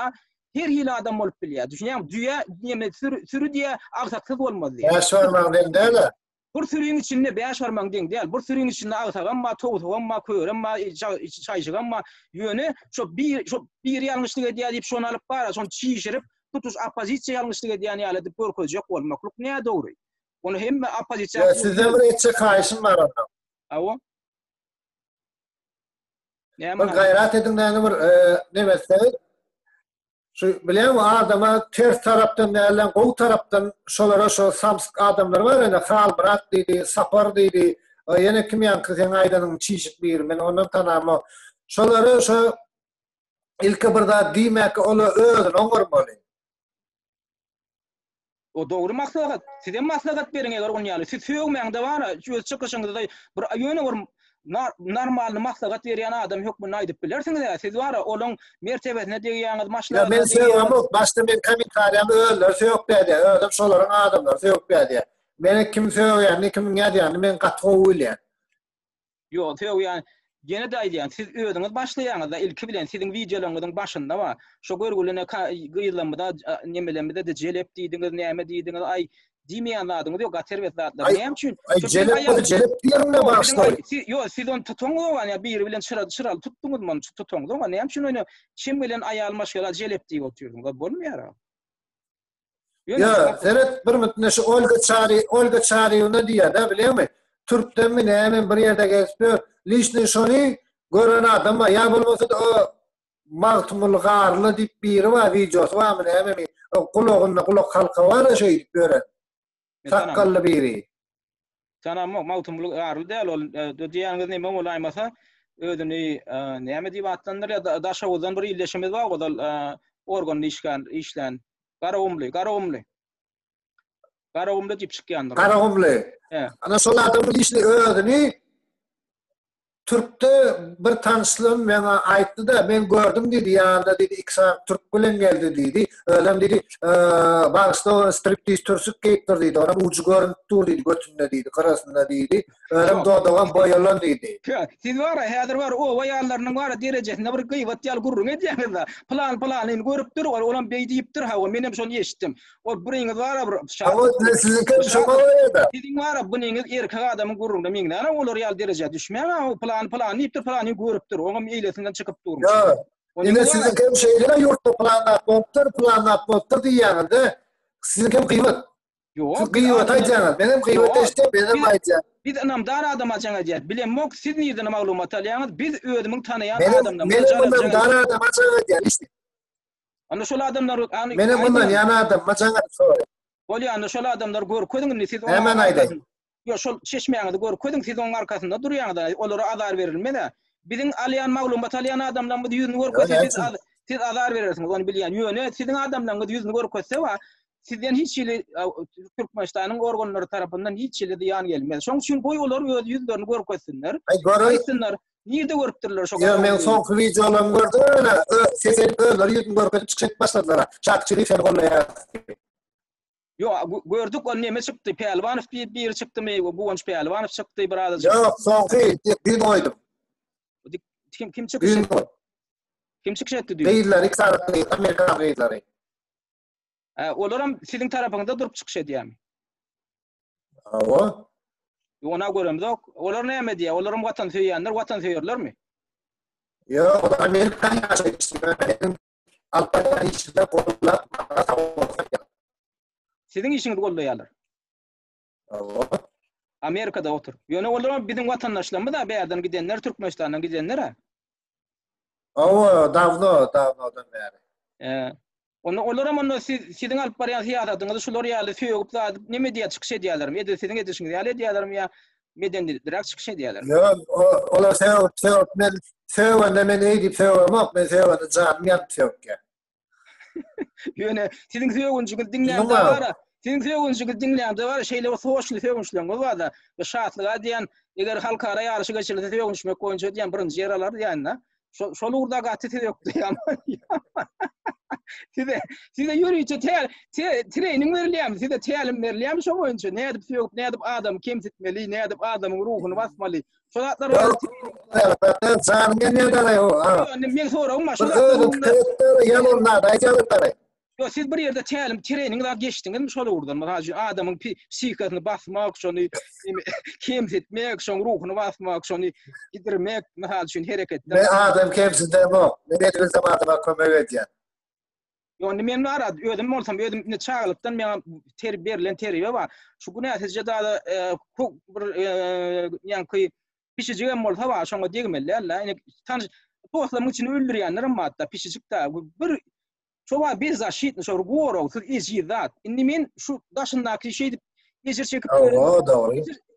Speaker 1: her hili adam bolup bilýär. Düşünýäň, düýä näme sürü diýe agsaksız bolmaz diýär.
Speaker 2: Ýaşarmaň däl.
Speaker 1: Bir sürüň içinde beýaş barmaň deň däl. Bir sürüň içinde agsagamma, towgamma, köýremma, çaýjygamma ýöne şo bir ýalňyşlyk edýär diýip şonu alyp bar, şonu çiýişirip tutuş opozisiýa ýalňyşlyk edýän ýaly diýip görkezjek bolmaklyk näme dogry. Onu hemme opozisiýa.
Speaker 2: Sizde bir etçe kaýşym bar onda.
Speaker 1: Awa.
Speaker 2: Bir gaýrat ediňden bir nemese şu bilen adama ters tarapdan bilen gow tarapdan şolara şo samsyk adamlar bar ene Halbrat diýdi, Sapar diýdi. Ýene kim ýankyň aýdanyň çiýişik bir men ondan tanamy. Şolara şo ilki bir da diýmek ola özüň oňurmaly.
Speaker 1: O dogry maslahat. Sizem maslahat beriň eger onu ýaly. Siz söýgmäňde bar, öz çykyşyňyzda bir ýöne bir normal maslahat berýän adam hökmüni aýdyp bilersiňiz. Siz bar, olaň mertebesine diýýäňiz maslahat.
Speaker 2: Ya men söýýäm, başda men kommentariýamy öller söýüp berdi. Öldüm şolaryň adamlar söýüp berdi. Meni kim söýýär, kim nädýär, men gatga öýlýär.
Speaker 1: Yo, söýýän gene de aýdýan, siz özüňiz başlaýaňyzda ilki bilen siziň wideolaryňyzyň başynda bar. Şo görgülene gyýylanmada nemelemede de jelep diýdiňiz, näme diýdiňiz, ay diýmeýän zadyňyz ýok, gaterwet zatlar. Näme üçin?
Speaker 2: Jelep diýerine başlaýar.
Speaker 1: Yo, siz onu tutuňyz, ýa biri bilen şyral tutduňyz, many tutuňyz, ama näme üçin onu kim bilen aýalmaşyla jelep diýip oturýardyňyz, bolmaýar.
Speaker 2: Ya, seret bir mütne şu Olga Çary ne diýär da bilýärmi? Türkden mi näme bir ýerde geçip Lişni şonu gören adam ya bolmasa da o Mawtymul Garly diýip biri wa videosy wa näme mi kulagyna kulak halka bar şeý diýip gören. Sakally biri.
Speaker 1: Tanam Mawtymul Garly däl ol diýäňiz näme bolaýmasa özüni näme diýip atlandyr ya daşawdan bir illeşimiz bar, o da organ işlän Garagumly diýip çykýandyr.
Speaker 2: Garagumly. Ana şol adamyň işini özüni Türk'te bir tanışlığım bana aýtdy da men gördüm dedi ýa-da dedi iksa Türk bilen geldi dedi. Öýlem dedi bagşda striptease törsük geýipdir dedi. Ona uçu görüntü dur dedi götünde dedi, garasynda dedi. Öýlem dodagan boýalan dedi.
Speaker 1: Siz bar häzir bar o boýanlarynyň bar derejesinde bir gıýbat ýal gurrun edýäňiz. Plan görüpdir, olam beý diýipdir ha, men hem şonu eşitdim. O biriňiz bar bir
Speaker 2: Ama siziň kim şoňa ýa-da.
Speaker 1: Siziň bar biriňiz erkek adamyň gurrunda meňden olar ýal dereje düşmeýär, plan diýipdir, plany görüpdir, oňam eýlesinden çykyp durmuş.
Speaker 2: Ya, ine siziň kim şeýlere ýurtda planlap bopdyr diýýäňde, siziň kim gıýbat?
Speaker 1: Ýok,
Speaker 2: gıýbat aýdýaňyz, benim gıýbat eşde, benim aýdýan.
Speaker 1: Biz anamdar adam ajaňa diýär. Bilemok, siz nirden maglumat alýaňyz, biz özümiň tanaýan adamdan.
Speaker 2: Benim anamdar adam ajaňa diýär işte.
Speaker 1: Ana şol adamlar
Speaker 2: benim bundan ýana adam ajaňa soraýar.
Speaker 1: Bolýar, ana şol adamlar görkezdiňiz, siz
Speaker 2: hemen aýdaýyn.
Speaker 1: Yo şol çeşmeýäňizi görkezdiň, siz onuň arkasynda durýaňyz, olara azar berilmede. Bizim alyan maglumat alyan adamlarımız yüzünü görköse siz azar verirsiniz onu bilýän. Ýöne sizin adamlarınız yüzünü görköse wa sizden hiç şeýle Türkmenistanyň organlary tarapyndan hiç şeýle ýan gelmez. Şoň üçin goý olar öz yüzlerini görkösünler. Aýtsinlar, nirde görüpdirler şo.
Speaker 2: Ya men soňky videolarymy gördüm, sizin öňler yüzüni görköp çykyp başladylar. Çakçylyk sen golýar.
Speaker 1: Yo, gördük onu neme çıktı? Pelvanov bir çıktı mı? Bu onç Pelvanov çıktı biraz.
Speaker 2: Yok, soňky bir koydum.
Speaker 1: Kim çıktı? Kim çıktı diyor?
Speaker 2: Beýler, iki tarapy, Amerika beýleri.
Speaker 1: Olaram sizin tarapyňda durup çykyş edýärmi?
Speaker 2: Awa.
Speaker 1: Ona görem dok. Olar näme diýär? Olaram watan söýýänler, watan söýýärlermi?
Speaker 2: Yok, Amerika ýaşaýdy. Alpaydan içinde gollap,
Speaker 1: Sizin işiniz gollaýarlar.
Speaker 2: Awa.
Speaker 1: Amerikada otur. Ýöne olaram bizim watandaşlarymyz da bäýerden gidenler, Türkmenistandan gidenler ha.
Speaker 2: Awa, davnodan bäri.
Speaker 1: Onu olaram onu sizin alyp barýan syýasatyňyzy şular ýaly söýüp da neme diýip çykyş edýärler? Ede sizin edişiňiz ýaly edýärlermi ýa medendirek çykyş edýärler?
Speaker 2: Yok, olar sevip men sevende men eýdip sevemok, men sevende janym ýap.
Speaker 1: Ýöne sizin söýgünçiňiz dinleýände bar. Sizin söýgünçiňiz dinleýände bar, şeýle soşly söýgünçler bar da. Şatlyga diýen, eger halkara ýarşy geçilse söýgünçmek goýunça diýen birinji ýer alar diýen. Şol urda gaty ýokdy ýa. Size yürüyünce training verilýär, size tälim verilýär şo boýunça nädip söýüp, nädip adam kemsitmeli, nädip adamyň ruhuny basmaly. Şolatlar var.
Speaker 2: Janym ýa-da o.
Speaker 1: Men soram, Yo, siz bir yerde trainingler geçtiňiz, şol urdan. Mesela adamyň psihikasyny basmak, şonu kemsitmek, şoň ruhuny basmak, şonu gidirmek, mesela şun hereketler.
Speaker 2: Men adam kemsitmok. Men edil zamanda kömek edýär.
Speaker 1: Ýöne men arad ödüm bolsam ödüm ne çağılıpdan men berilen terbiýe bar. Şu güne sizce da bir ýa-ni pişijigem bolsa bar, şoňa degmeler. Ýani tanış dostlarym üçin öldürýänlerim hatda pişijikda bir şowa bezashitni şo goro siz izizat. Indi men şu daşyndaky şeýdi Ejer çekip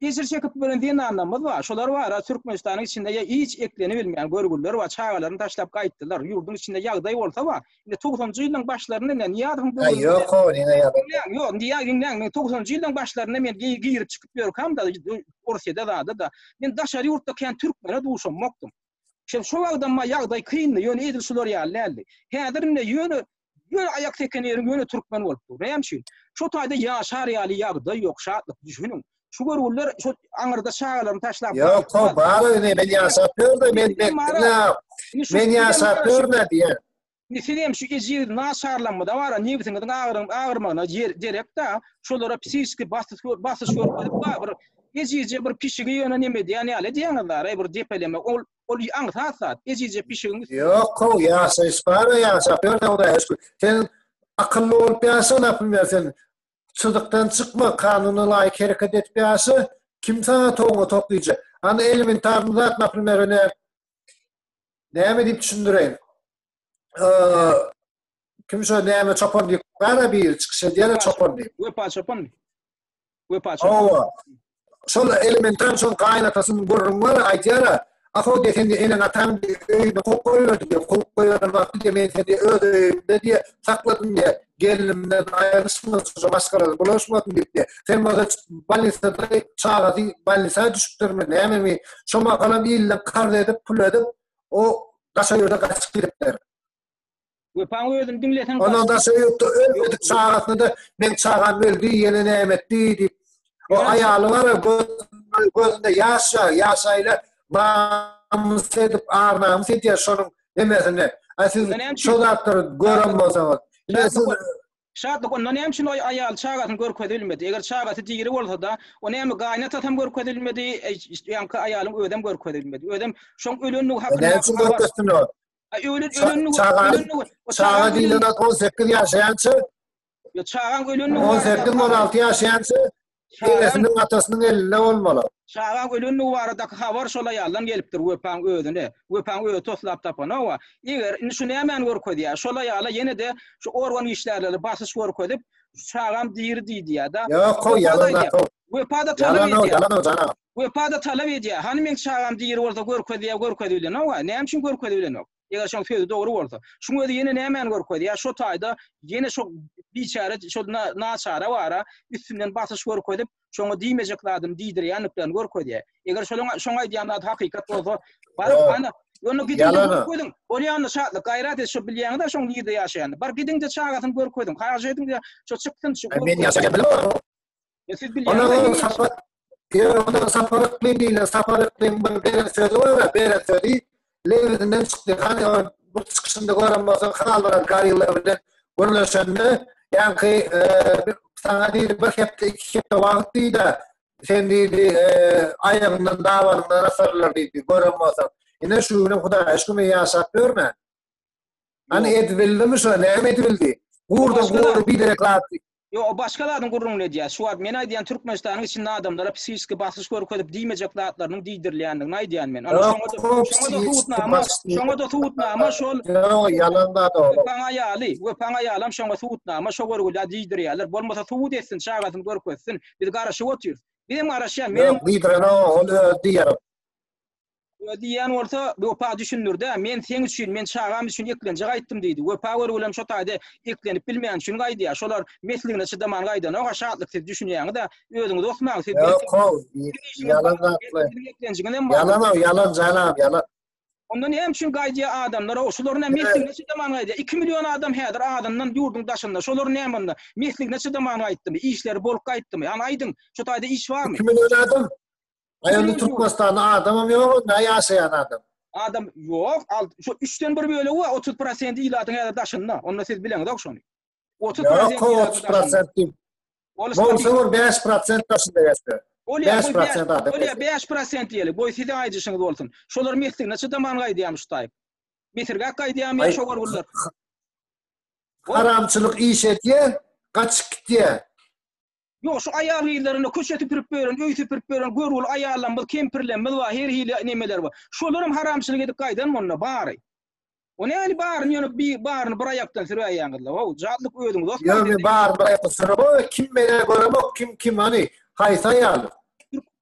Speaker 1: Ejer çekip beren diýen anlamaz bar. Şolar bar, Türkmenistanyň içinde hiç ekleni bilmeýän görgüller bar. Çağalaryny taşlap gaýtdylar. Ýurduň içinde ýagdaý bolsa bar. Indi 90-njy ýylyň başlaryna men ýadyň
Speaker 2: Yok, näme ýadyň?
Speaker 1: Yok, diýen 90-njy ýylyň başlaryna men giyirip çykyp ýörkam da Orsiýada da. Men daşary ýurtda kän türkmene duşammakdym. Şol wagtda ýagdaý kynly, ýöne edil şular ýaly. Häzirinde ýöne ayak tekenerin ýöne türkmen bolupdy. Näme şu taýda ýaşar ýaly ýagdaý ýok, şatlyk düşünün. Şu görüller şu aňyrda şagalaryny taşlap.
Speaker 2: Yok, bar men ýaşapýar, men ýaşapýar diýen.
Speaker 1: Nisilem şu ejir naşarlanma da bar, nibitiňiň agyrmagyna derek da şolara psihiki basyş görüp bir ejirje bir pişigi ýöne neme diýen ýaly diýenler, bir depeleme ol aňsat, ejirje pişigiňiz.
Speaker 2: Yok, ýaşapýar da hiç. Sen akıllı bolup ýaşap, sen çydykdan çykma, kanuny laýyk hereket etmeýäsi, kim sana toňa toplaýjak? Ana elementarny zat, naprimер, näme diýip düşündireýin? Kim şo näme çopon diýip, bara bir çykyş edýär çopon diýip.
Speaker 1: Wepa.
Speaker 2: Şol elementar şol gaýnatasyny görürler, aýdýar. Aho defendi enen atan öýüne koýýar wagty men seni öýünde diýe sakladym diýe gelinimden aýrysmaz şu maskara bulaşmadym diýip. Sen bana ballisada çağady, ballisa düşüpdirmi? Näme şoma galan ýylla karda edip pul edip o gaşa ýerde gaçyp gidipler.
Speaker 1: Wepan öýdüm dinlesen.
Speaker 2: Ondan da söýüpdi, öldük çağatny da men çağan öldü, ýene näme etdi diýip. O aýaly bar, gözünde ýaşaýla namus edip namus edýär şonuň demesine. Siz şo zatları görem bolsaňyz.
Speaker 1: Şatlyk ondan näme üçin aýal çagatyny görkezdi bilmedi. Eger çagaty diýeri bolsa da, o näme gaýnat atam görkezdi bilmedi, ýa-ni aýalyň ödem görkezdi bilmedi. Ödem şoň ölenligi hakynda.
Speaker 2: Näme üçin görkezdi o? Çaga diýilende 18 ýaşaýançy.
Speaker 1: Yo, çagan ölenligi
Speaker 2: 18-16 ýaşaýançy. Enesinin atasynyň elinde bolmaly.
Speaker 1: Şagan ölünni barada habar şola ýaldan gelipdir wepaň ödüne. Wepaň öde toslap tapana wa eger şu nämen görkezdi ýa şola ýala ýene de şu organ işlerleri basyş görkezip şagam diýir diýdi da.
Speaker 2: Yok, yalan o.
Speaker 1: Wepada talap edýär.
Speaker 2: Yalan o canım.
Speaker 1: Wepada talap edýär. Hani men şagam diýir bolsa görkedi bilen, ama näme üçin görkedi bilen ok. Eger şoň sözi dogry bolsa. Şuňa ýene nämen görkedi? Ya şo taýda ýene şo biçare şo naçara wara üstünden basyş görkedi. Şoňa diýmejeklerdim diýdirýänlikden görkedi. Eger şoňa aýdýanda hakykat bolsa, ana onu gidin görkedim. Orýany şatlyk gaýrat et şo bilýäňde şoň ýerde ýaşaýan. Bar gidin de çagatyny görkedim. Haýaşaýdym da şo çykdym şo.
Speaker 2: Men ýaşaýan.
Speaker 1: Siz bilýäňiz.
Speaker 2: Ona saparyk bilen saparyk bilen beren sözi var, beren sözi. Lewdinden çykdy. Hani bu çykışynda göränmezsen hallara garylar bilen görleşende, ýa-ni sana diýdi bir hepde iki hepde wagt diýdi. Sen diýdi aýagyndan dawaryndan asarlar diýdi. Göränmezsen. Ine şu bilen Hudaý aşkymy ýaşap berme. Hani edildimi şo, näme edildi? Gurda bir direk latdy.
Speaker 1: Yo, başgalardyň gurrunly diýär. Şu wagt men aýdýan Türkmenistanyň içinde adamlara psişiki basyş görkezip diýmejek zatlarynyň diýdirilýändigini aýdýan men. Şoňa da tuutna, ama şol
Speaker 2: ýalanda da ol.
Speaker 1: Paňa ýalam şoňa tuutna, ama şo görgüler diýdirýärler. Bolmasa tuut etsin, şagatyny görkezsin. Biz garaşyp oturýar. Benim garaşýan men
Speaker 2: diýdirene ol diýär.
Speaker 1: Diýen bolsa, bu pa düşünürde, men sen üçin, men şagam üçin eklenjek aýtdym diýdi. We pa görgülem şo taýda eklenip bilmeýän üçin gaýdy. Şolar mesligine çydaman gaýdan, oga şatlyk siz düşünýäňiz da, özüňiz okmaň.
Speaker 2: Yalan canım.
Speaker 1: Ondan hem üçin gaýdy adamlar, şolaryň mesligine çydaman gaýdy. 2 milyon adam häzir adamdan ýurdun daşynda. Şolar näme mesligine çydaman gaýtdymy, işleri bolup gaýtdymy? Ýani aýdym, şo taýda iş barmy?
Speaker 2: 2 milyon adam. Aýaly Türkmenistan'da adamam ýok, näme ýaşaýan adam?
Speaker 1: Adam ýok, şu 3den 1 böle 30% ilatyň ýa-da daşynda. Onu siz bileňiz okşony.
Speaker 2: 30% 30%. Bolsa 5% daşynda ýaşaýar. 5% adam.
Speaker 1: 5% ýeli, boý siz aýdyşyňyz bolsun. Şolar mesligine çydaman gaýdýam şu taýp. Metirge gaýdýam ýa şo görgüller.
Speaker 2: Haramçylyk iş etýär, gaçyp gitýär.
Speaker 1: Yo, şu ayal ýyllaryny köşeti pirip beren, öýtüp pirip beren, görül ayallan, bu kempirlen, bu her hili nemeler bar. Şolarym haramçylyk edip gaýdan monna bary. O näli bary, ýöne bir baryny bir aýakdan sürýärýändir. O jatlyk öýdüň dostlar.
Speaker 2: Yo, men bary bir aýakdan sürýär, kim mene göremok, kim hani haýsa ýaly.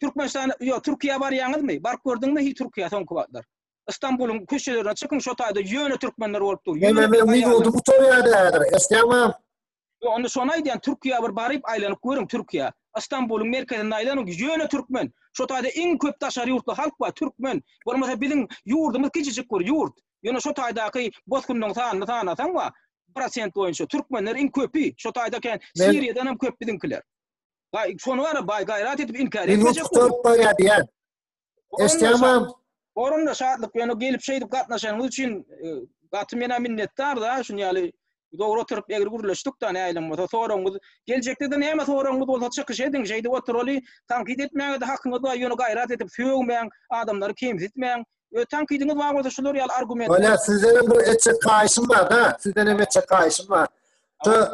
Speaker 1: Türkmenistan, yo, Türkiýe barýaňyzmy? Bar gördüňmi hi Türkiýe soňky wagtlar? İstanbul'un köşelerine çıkın şu taýda ýöne türkmenler bolup dur.
Speaker 2: Men bu Torya'dadır. Estemem.
Speaker 1: Onu sonra aýdýan Türkiýe bir baryp aýlanyp görüň Türkiýe. İstanbul'un merkezinde aýlanyp ýöne türkmen. Şu taýda iň köp taşary ýurtly halk bar türkmen. Bolmasa biziň ýurdumyz kiçijik bir ýurt. Ýöne şu taýdaky bozgundyň sanasaň wa prosent boýunça türkmenler iň köpi. Şu taýda Siriýadan hem köp biziňkiler. Şonu wara baý gaýrat edip inkar etmejek.
Speaker 2: Estemem.
Speaker 1: Orunda şatlyk ýöne gelip şeýdip gatnaşanyň üçin gaty mena minnetdar da, şuny ýaly dogry oturup egri gürleşdik da näýlim bolsa soraňyz geljekde de näme soraňyz bolsa çykyş ediň şeýde oturuly tankit etmäge de hakyňyz bar ýöne gaýrat edip söýmeň adamlary kemsitmäň tankidiňiz bar bolsa şular ýaly argument.
Speaker 2: Öyle sizden bir etçek kaýşym bar da, sizden hem etçek kaýşym bar. Şu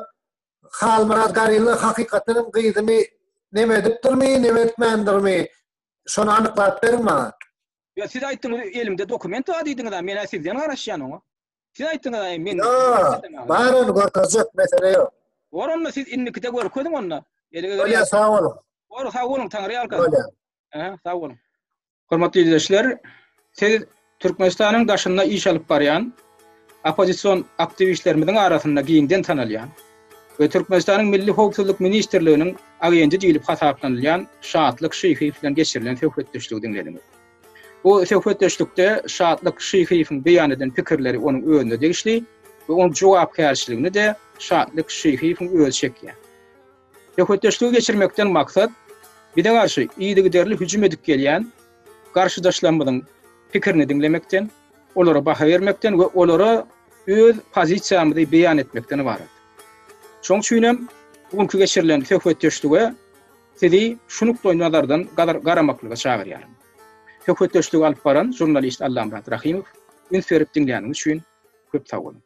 Speaker 2: halmarat garyly hakykatlaryň gyzymy näme edip durmy, näme etmendirmi? Şonu anyklap berin bana.
Speaker 1: Ya siz aýtdyňyz elimde dokument var diýdiňiz da, men sizden garaşýan oňa. Siz aýtdyňyz men.
Speaker 2: Baryn görkezek mesele ýok.
Speaker 1: Oranda siz innikide görkezdiň onda.
Speaker 2: Öyle sağ olun.
Speaker 1: Ora sağ olun Taňry ýalka. Sağ olun. Hormatly izleýiçiler, siz Türkmenistanyň daşynda iş alyp barýan opozisiýon aktivistlerimiziň arasynda giňden tanylýan we Türkmenistanyň Milli Howpsuzlyk Ministrliginiň agenji diýilip hasaplanylýan Şatlyk Şyhyýew bilen geçirilen söhbetdeşligi dinlediňiz. Bu söhbetdeşlikde Şatlyk Şyhyýewiň beýan eden pikirleri onuň öňünde degişli we onuň jogapkärçiligini de Şatlyk Şyhyýewiň özü çekýär. Söhbetdeşligi geçirmekden maksat bize garşy iýdi derli hüjüm edip gelýän garşydaşlarymyzyň pikirini dinlemekden, olara baha vermekden we olara öz pozisiýamyzy beýan etmekden ibaret. Şoň üçin bugünkü geçirilen söhbetdeşlige sizi şunuk doýnalardan garamaklyga çagyrýarym. Söhbetdeşligi alyp baran jurnalist Allamrat Rahimow, üns berip dinleýäniňiz üçin köp sag bolun.